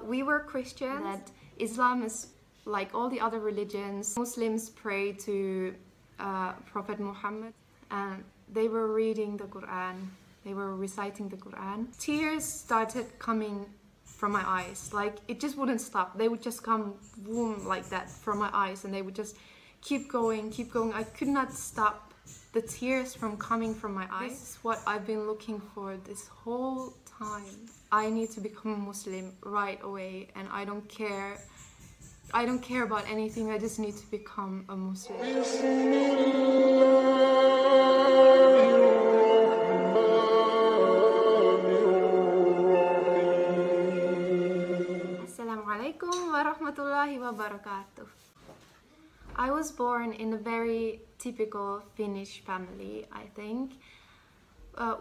We were Christians. That Islam is like all the other religions. Muslims pray to Prophet Muhammad, and they were reading the Qur'an. They were reciting the Qur'an. Tears started coming from my eyes. Like, it just wouldn't stop. They would just come boom like that from my eyes, and they would just keep going. I could not stop the tears from coming from my eyes. This is what I've been looking for this whole time. I need to become a Muslim right away, and I don't care about anything. I just need to become a Muslim. Assalamualaikum warahmatullahi wabarakatuh. I was born in a very typical Finnish family, I think.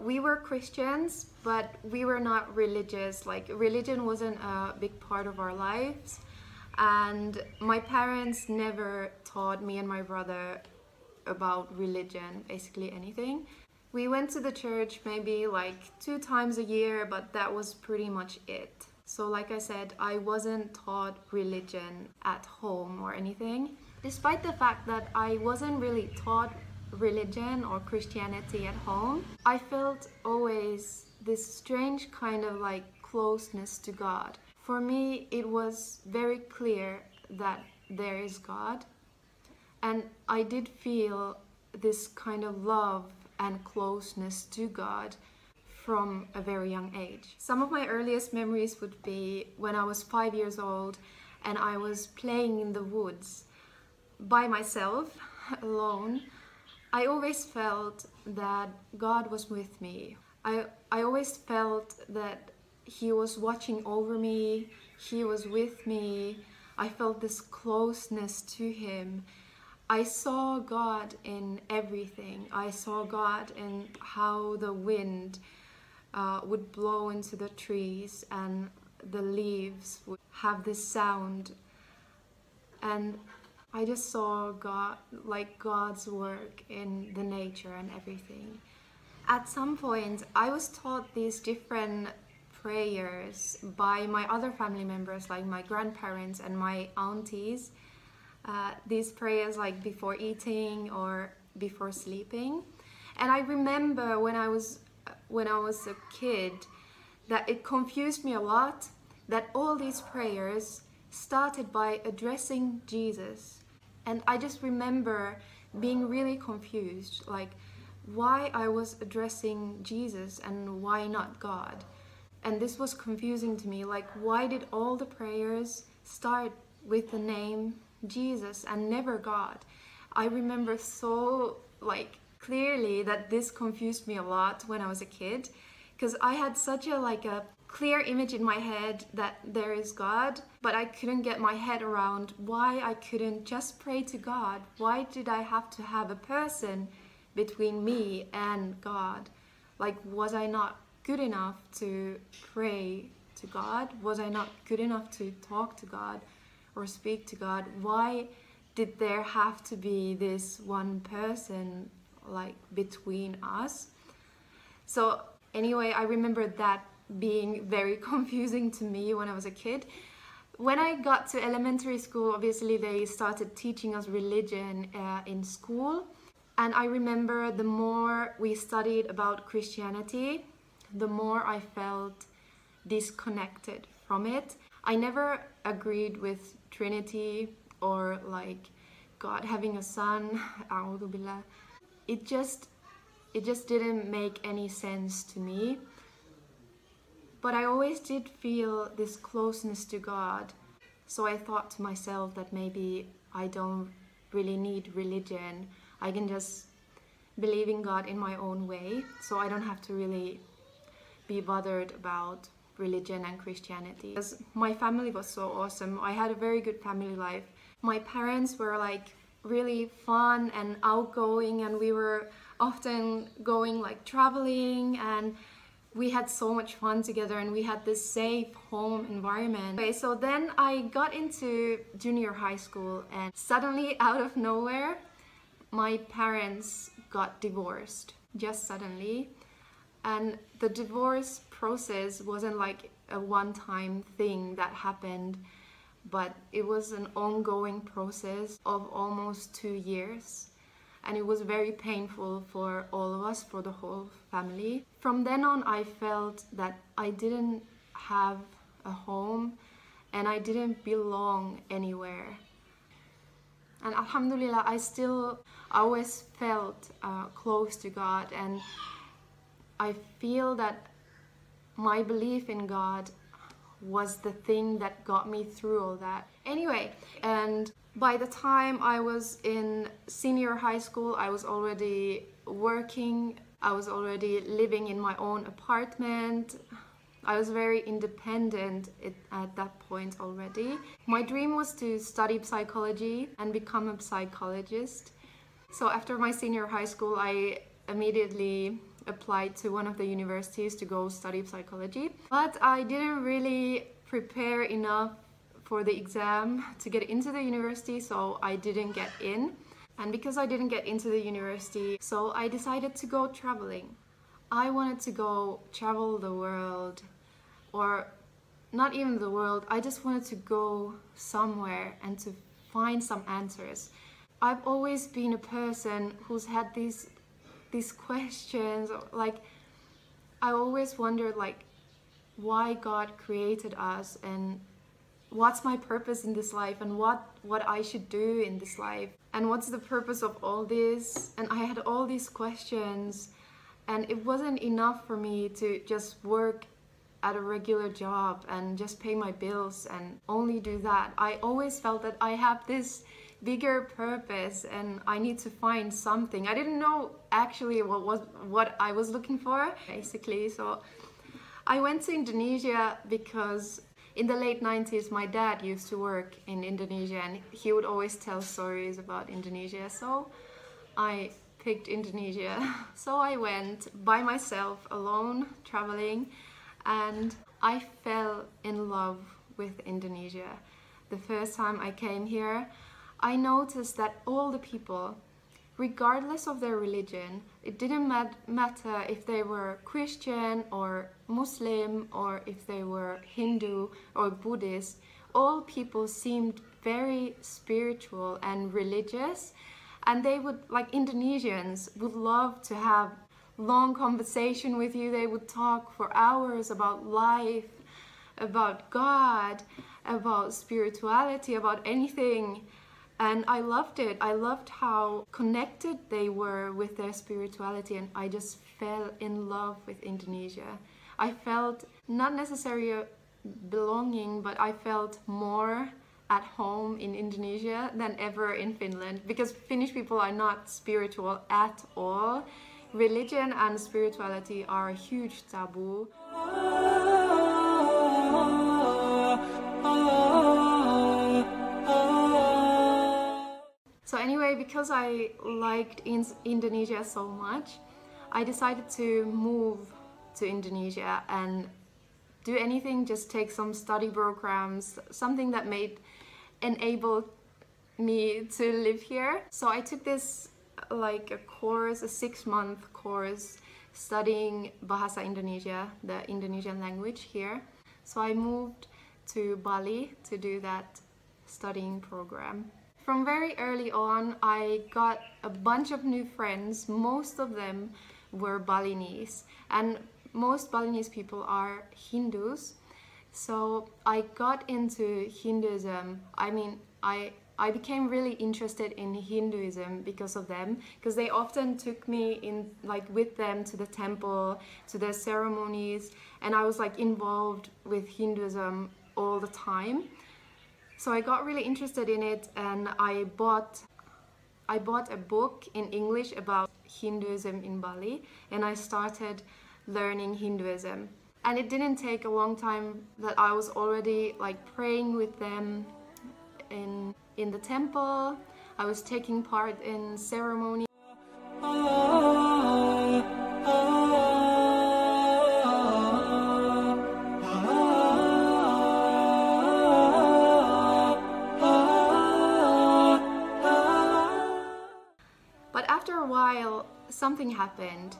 We were Christians, but we were not religious. Like, religion wasn't a big part of our lives. And my parents never taught me and my brother about religion, basically anything. We went to the church maybe like 2 times a year, but that was pretty much it. So like I said, I wasn't taught religion at home or anything. Despite the fact that I wasn't really taught religion or Christianity at home, I felt always this strange kind of like closeness to God. For me, it was very clear that there is God, and I did feel this kind of love and closeness to God from a very young age. Some of my earliest memories would be when I was 5 years old and I was playing in the woods by myself, alone. I always felt that God was with me. I always felt that He was watching over me, He was with me. I felt this closeness to Him. I saw God in everything. I saw God in how the wind would blow into the trees and the leaves would have this sound. And I just saw God, like God's work in the nature and everything. At some point, I was taught these different prayers by my other family members, like my grandparents and my aunties. These prayers like before eating or before sleeping. And I remember when I was a kid that it confused me a lot that all these prayers started by addressing Jesus. And I just remember being really confused, like why I was addressing Jesus and why not God. And this was confusing to me, like why did all the prayers start with the name Jesus and never God? I remember so like clearly that this confused me a lot when I was a kid, because I had such a clear image in my head that there is God, but I couldn't get my head around why I couldn't just pray to God. Why did I have to have a person between me and God? Like, was I not good enough to pray to God? Was I not good enough to talk to God or speak to God? Why did there have to be this one person like between us? So anyway, I remember that being very confusing to me when I was a kid. When I got to elementary school, obviously they started teaching us religion in school. And I remember the more we studied about Christianity, the more I felt disconnected from it. I never agreed with Trinity or like God having a son. A'udhu billah. It just didn't make any sense to me. But I always did feel this closeness to God. So I thought to myself that maybe I don't really need religion. I can just believe in God in my own way. So I don't have to really be bothered about religion and Christianity. Because my family was so awesome. I had a very good family life. My parents were like really fun and outgoing, and we were often going like traveling, and we had so much fun together, and we had this safe home environment. Okay, so then I got into junior high school, and suddenly out of nowhere my parents got divorced, just suddenly. And the divorce process wasn't like a one-time thing that happened, but it was an ongoing process of almost 2 years. And it was very painful for all of us, for the whole family. From then on, I felt that I didn't have a home and I didn't belong anywhere. And Alhamdulillah, I always felt close to God, and I feel that my belief in God was the thing that got me through all that. Anyway, and by the time I was in senior high school, I was already working, I was already living in my own apartment. I was very independent at that point already. My dream was to study psychology and become a psychologist. So after my senior high school, I immediately applied to one of the universities to go study psychology. But I didn't really prepare enough for the exam to get into the university, so I didn't get in. And because I didn't get into the university, so I decided to go traveling. I wanted to go travel the world, or not even the world, I just wanted to go somewhere and to find some answers. I've always been a person who's had these questions, like I always wondered like why God created us and what's my purpose in this life and what I should do in this life and what's the purpose of all this. And I had all these questions, and it wasn't enough for me to just work at a regular job and just pay my bills and only do that. I always felt that I have this bigger purpose and I need to find something. I didn't know actually what I was looking for, basically. So I went to Indonesia because in the late 90s my dad used to work in Indonesia and he would always tell stories about Indonesia. So I picked Indonesia. So I went by myself, alone, traveling, and I fell in love with Indonesia. The first time I came here, I noticed that all the people, regardless of their religion, it didn't matter if they were Christian or Muslim or if they were Hindu or Buddhist, all people seemed very spiritual and religious. And they would, like Indonesians, would love to have long conversation with you. They would talk for hours about life, about God, about spirituality, about anything. And I loved it. I loved how connected they were with their spirituality, and I just fell in love with Indonesia. I felt not necessarily belonging, but I felt more at home in Indonesia than ever in Finland, because Finnish people are not spiritual at all. Religion and spirituality are a huge taboo. So anyway, because I liked Indonesia so much, I decided to move to Indonesia and do anything, just take some study programs, something that enable me to live here. So I took this like a course, a 6-month course studying Bahasa Indonesia, the Indonesian language here. So I moved to Bali to do that studying program. From very early on, I got a bunch of new friends. Most of them were Balinese, and most Balinese people are Hindus. So I got into Hinduism. I mean, I became really interested in Hinduism because of them, because they often took me in, like, with them to the temple, to their ceremonies, and I was like involved with Hinduism all the time. So I got really interested in it, and I bought a book in English about Hinduism in Bali, and I started learning Hinduism. And it didn't take a long time that I was already like praying with them in the temple. I was taking part in ceremony. But after a while, something happened.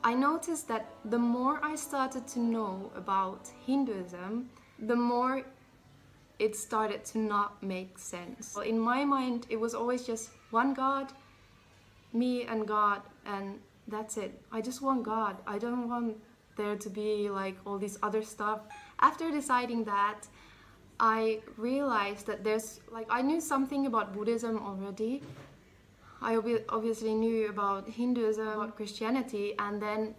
I noticed that the more I started to know about Hinduism, the more it started to not make sense. In my mind, it was always just one God, me and God, and that's it. I just want God. I don't want there to be like all this other stuff. After deciding that, I realized that I knew something about Buddhism already. I obviously knew about Hinduism, about Christianity, and then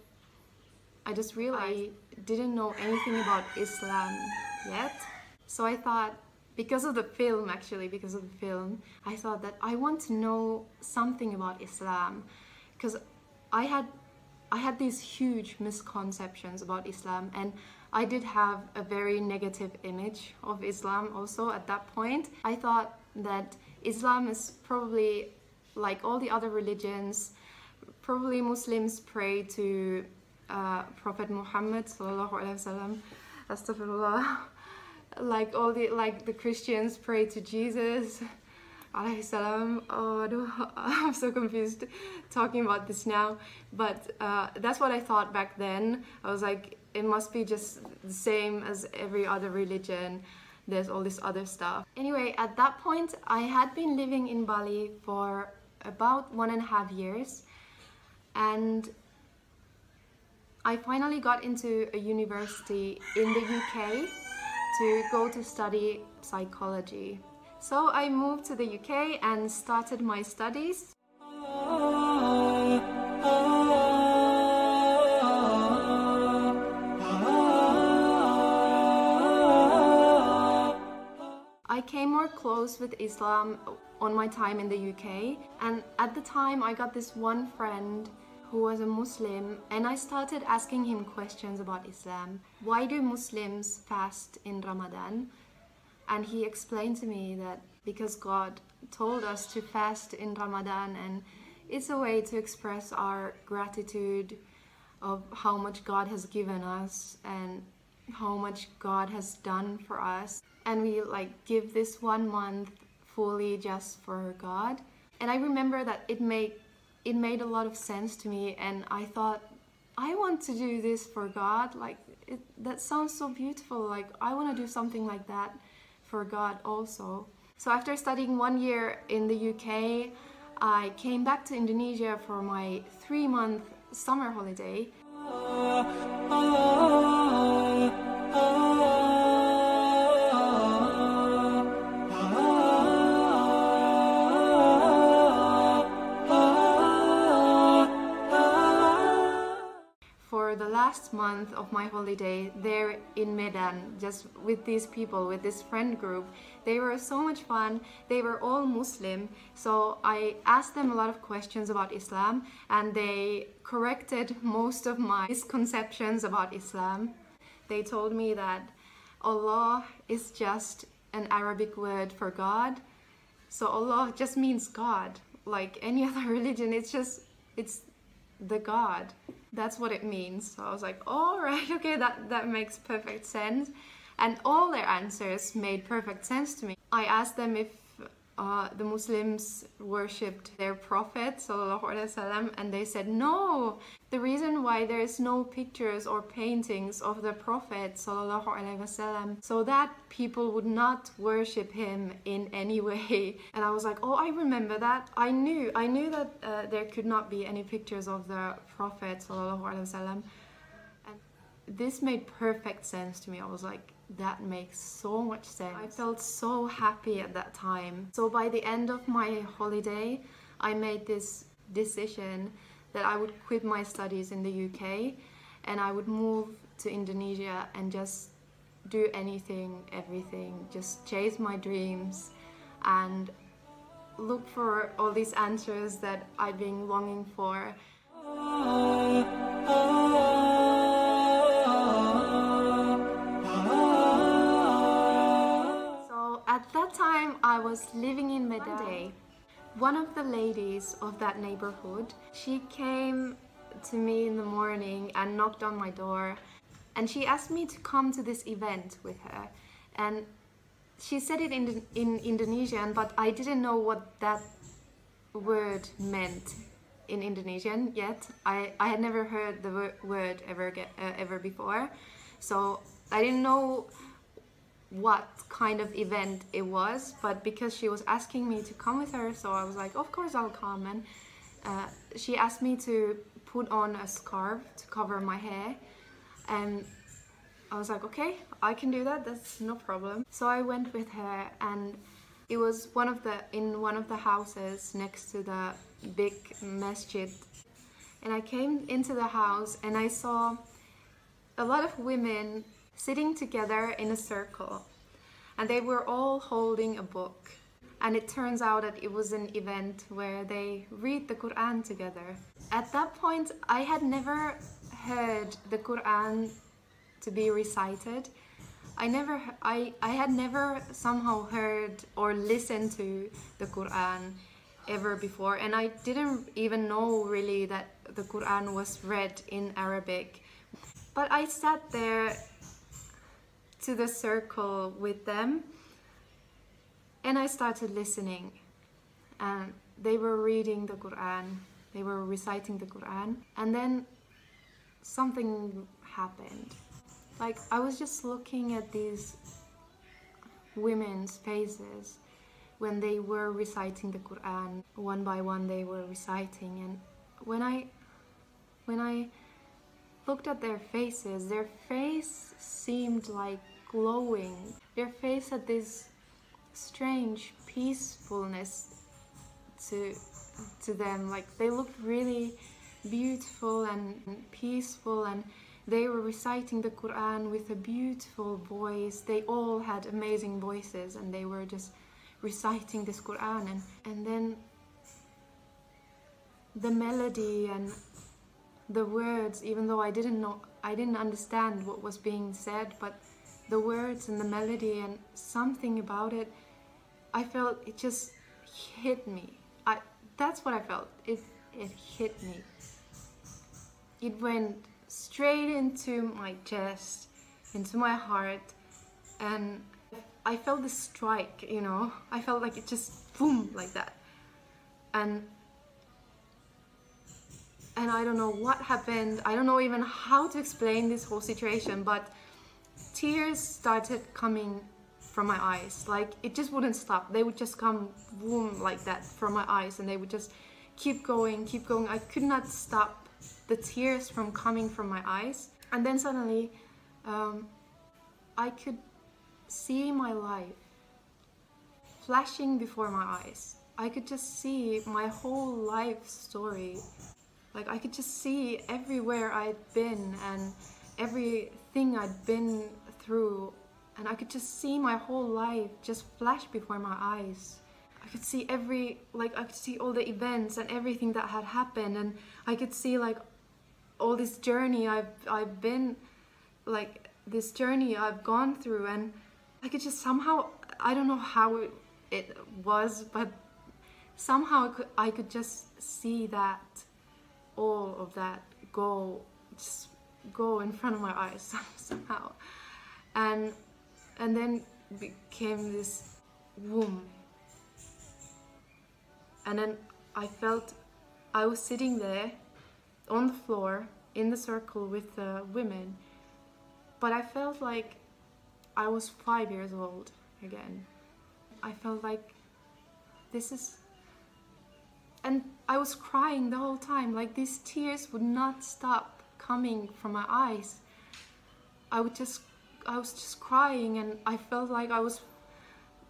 I just realized I didn't know anything about Islam yet. So I thought, because of the film, I thought that I want to know something about Islam, because I had these huge misconceptions about Islam, and I did have a very negative image of Islam also at that point. I thought that Islam is probably like all the other religions. Probably Muslims pray to Prophet Muhammad sallallahu alaihi wasallam. Astaghfirullah. Like the Christians pray to Jesus alayhi salam. Oh, I'm so confused talking about this now. But that's what I thought back then. I was like, it must be just the same as every other religion. There's all this other stuff. Anyway, at that point, I had been living in Bali for about 1.5 years, and I finally got into a university in the UK to go to study psychology. So I moved to the UK and started my studies. I came more close with Islam on my time in the UK, and at the time I got this one friend who was a Muslim, and I started asking him questions about Islam. Why do Muslims fast in Ramadan? And he explained to me that because God told us to fast in Ramadan, and it's a way to express our gratitude of how much God has given us and how much God has done for us. And we give this 1 month fully just for God. And I remember that it made a lot of sense to me, and I thought, I want to do this for God. That sounds so beautiful. I want to do something like that for God also. So after studying 1 year in the UK, I came back to Indonesia for my 3-month summer holiday. The last month of my holiday there in Medan, just with these people, with this friend group, they were so much fun. They were all Muslim, so I asked them a lot of questions about Islam, and they corrected most of my misconceptions about Islam. They told me that Allah is just an Arabic word for God, so Allah just means God. Like any other religion, it's the God. That's what it means. So I was like, all right, okay, that makes perfect sense. And all their answers made perfect sense to me. I asked them if the Muslims worshipped their Prophet sallallahu alaihi wasallam, and they said no. The reason why there is no pictures or paintings of the Prophet sallallahu alaihi wasallam, so that people would not worship him in any way. And I was like, oh, I remember that. I knew that there could not be any pictures of the Prophet sallallahu alaihi wasallam, and this made perfect sense to me. I was like, that makes so much sense. I felt so happy at that time. So by the end of my holiday, I made this decision that I would quit my studies in the UK and I would move to Indonesia and just do anything, everything, just chase my dreams and look for all these answers that I've been longing for. At that time, I was living in Medan. One of the ladies of that neighborhood, she came to me in the morning and knocked on my door, and she asked me to come to this event with her. And she said it in Indonesian, but I didn't know what that word meant in Indonesian yet. I had never heard the word ever before, so I didn't know what kind of event it was, but because she was asking me to come with her, so I was like, of course I'll come. And she asked me to put on a scarf to cover my hair, and I was like, okay, I can do that, that's no problem. So I went with her, and it was in one of the houses next to the big masjid. And I came into the house and I saw a lot of women sitting together in a circle, and they were all holding a book. And it turns out that it was an event where they read the Quran together. At that point, I had never heard the Quran to be recited. I had never somehow heard or listened to the Quran ever before, and I didn't even know really that the Quran was read in Arabic. But I sat there to the circle with them, and I started listening, and they were reading the Quran, they were reciting the Quran, and then something happened. Like, I was just looking at these women's faces when they were reciting the Quran. One by one they were reciting, and when I looked at their faces, their face seemed like glowing. Their face had this strange peacefulness to them. Like, they looked really beautiful and peaceful, and they were reciting the Quran with a beautiful voice. They all had amazing voices, and they were just reciting this Quran, and then the melody and the words, even though I didn't understand what was being said, but the words and the melody and something about it, I felt it just hit me. That's what I felt. It hit me. It went straight into my chest, into my heart, and I felt this strike, you know. I felt like it just boom, like that. And I don't know what happened. I don't know even how to explain this whole situation, but tears started coming from my eyes. Like, it just wouldn't stop. They would just come boom like that from my eyes, and they would just keep going. I could not stop the tears from coming from my eyes. And then suddenly I could see my life flashing before my eyes. I could just see my whole life story. Like, I could just see everywhere I'd been and everything I'd been through, and I could just see my whole life just flash before my eyes. I could see I could see all the events and everything that had happened, and I could see like all this journey I've been, like this journey I've gone through, and I could just somehow, I don't know how it was, but somehow I could just see that, all of that just go in front of my eyes somehow, and then became this womb. And then I felt I was sitting there on the floor in the circle with the women, but I felt like I was 5 years old again. I felt like this is, and I was crying the whole time. Like, these tears would not stop coming from my eyes. I was just crying, and I felt like I was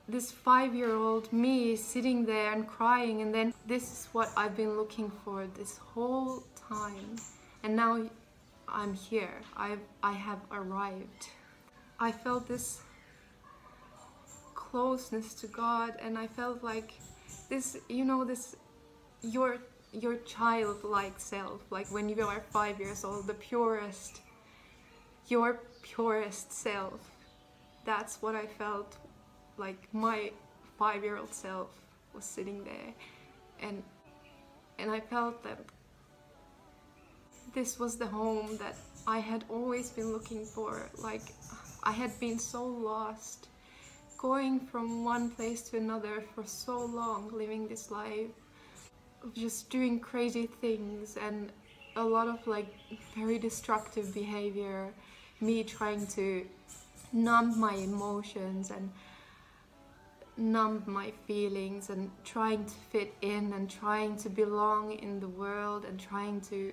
this 5-year-old me sitting there and crying, and then this is what I've been looking for this whole time, and now I'm here. I have arrived. I felt this closeness to God, and I felt like this, you know, this your childlike self, like when you are 5 years old, your purest self. That's what I felt like. My 5-year-old self was sitting there, and I felt that this was the home that I had always been looking for. Like, I had been so lost, going from one place to another for so long, living this life, just doing crazy things and a lot of like very destructive behavior, me trying to numb my emotions and numb my feelings and trying to fit in and trying to belong in the world and trying to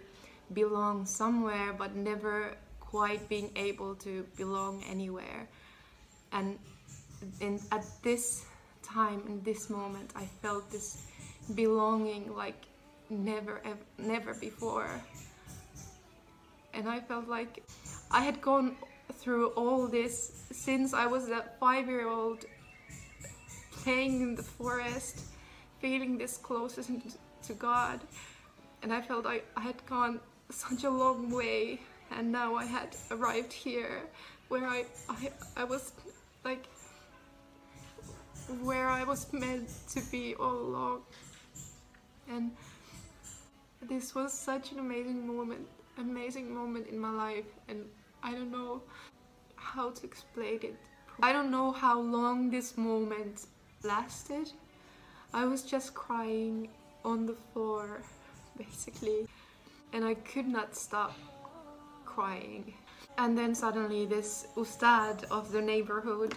belong somewhere but never quite being able to belong anywhere. And at this time, in this moment, I felt this belonging like never before. And I felt like I had gone through all this since I was a 5-year-old, playing in the forest, feeling this closest to God. And I felt I had gone such a long way, and now I had arrived here where I was like where I was meant to be all along. And this was such an amazing moment in my life, and I don't know how to explain it. I don't know how long this moment lasted. I was just crying on the floor, basically, and I could not stop crying. And then suddenly this ustad of the neighborhood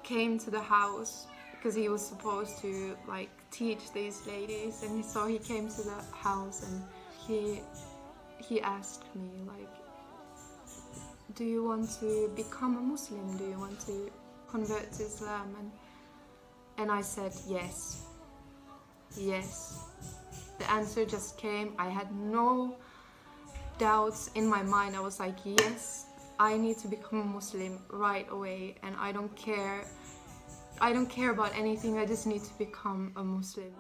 came to the house because he was supposed to like teach these ladies, and so he came to the house and he asked me like, do you want to become a Muslim? Do you want to convert to Islam? And I said yes. The answer just came. I had no doubts in my mind. I was like, yes, I need to become a Muslim right away, and I don't care about anything. I just need to become a Muslim.